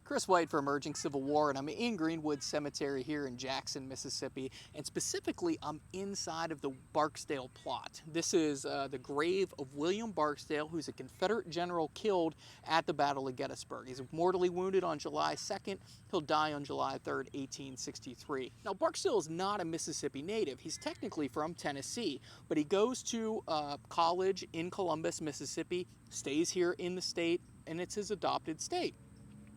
Kris for Emerging Civil War, and I'm in Greenwood Cemetery here in Jackson, Mississippi, and specifically I'm inside of the Barksdale plot. This is the grave of William Barksdale, who's a Confederate general killed at the Battle of Gettysburg. He's mortally wounded on July 2nd. He'll die on July 3rd, 1863. Now, Barksdale is not a Mississippi native. He's technically from Tennessee, but he goes to college in Columbus, Mississippi, stays here in the state, and it's his adopted state.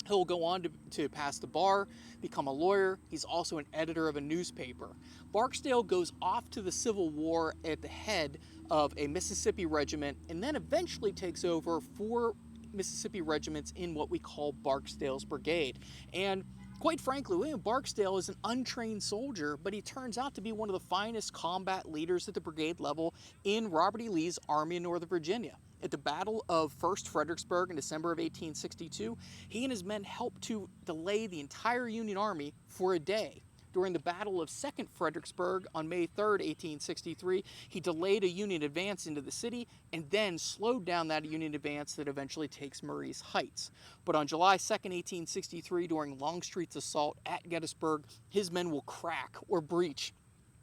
He'll go on to pass the bar, become a lawyer. He's also an editor of a newspaper. Barksdale goes off to the Civil War at the head of a Mississippi regiment and then eventually takes over 4 Mississippi regiments in what we call Barksdale's Brigade. And quite frankly, William Barksdale is an untrained soldier, but he turns out to be one of the finest combat leaders at the brigade level in Robert E. Lee's Army in Northern Virginia. At the Battle of First Fredericksburg in December of 1862, he and his men helped to delay the entire Union Army for a day. During the Battle of Second Fredericksburg on May 3rd, 1863, he delayed a Union advance into the city and then slowed down that Union advance that eventually takes Murray's Heights. But on July 2nd, 1863, during Longstreet's assault at Gettysburg, his men will crack or breach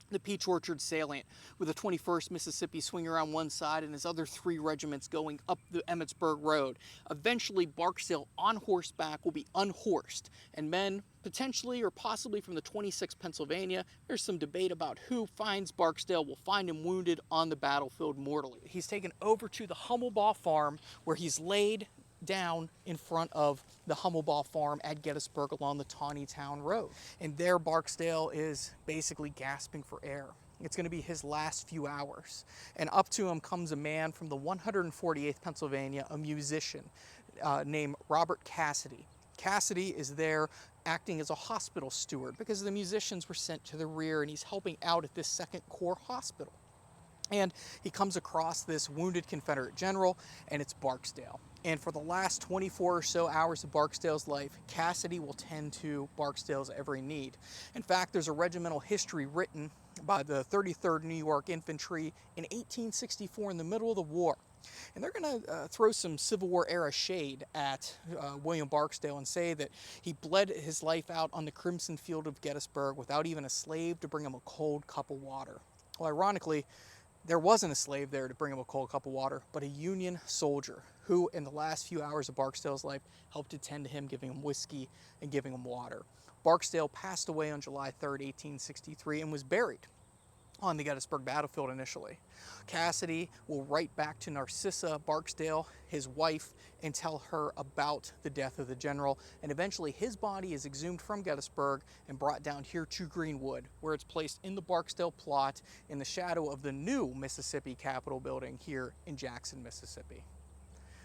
the Peach Orchard salient, with the 21st Mississippi swinging around one side and his other 3 regiments going up the Emmitsburg Road. Eventually, Barksdale on horseback will be unhorsed, and men, potentially or possibly from the 26th Pennsylvania, there's some debate about who finds Barksdale, will find him wounded on the battlefield mortally. He's taken over to the Hummelsbaugh farm, where he's laid down in front of the Hummelsbaugh farm at Gettysburg along the Taneytown Road. And there Barksdale is basically gasping for air. It's going to be his last few hours. And up to him comes a man from the 148th Pennsylvania, a musician named Robert Cassidy. Cassidy is there acting as a hospital steward because the musicians were sent to the rear, and he's helping out at this 2nd Corps hospital. And he comes across this wounded Confederate general, and it's Barksdale. And for the last 24 or so hours of Barksdale's life, Cassidy will tend to Barksdale's every need. In fact, there's a regimental history written by the 33rd New York Infantry in 1864 in the middle of the war. And they're going to throw some Civil War era shade at William Barksdale and say that he bled his life out on the crimson field of Gettysburg without even a slave to bring him a cold cup of water. Well, ironically, there wasn't a slave there to bring him a cold cup of water, but a Union soldier who, in the last few hours of Barksdale's life, helped to tend to him, giving him whiskey and giving him water. Barksdale passed away on July 3rd, 1863, and was buried on the Gettysburg battlefield initially. Cassidy will write back to Narcissa Barksdale, his wife, and tell her about the death of the general, and eventually his body is exhumed from Gettysburg and brought down here to Greenwood, where it's placed in the Barksdale plot in the shadow of the new Mississippi Capitol building here in Jackson, Mississippi.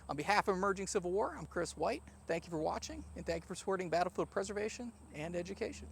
On behalf of Emerging Civil War, I'm Kris White. Thank you for watching, and thank you for supporting battlefield preservation and education.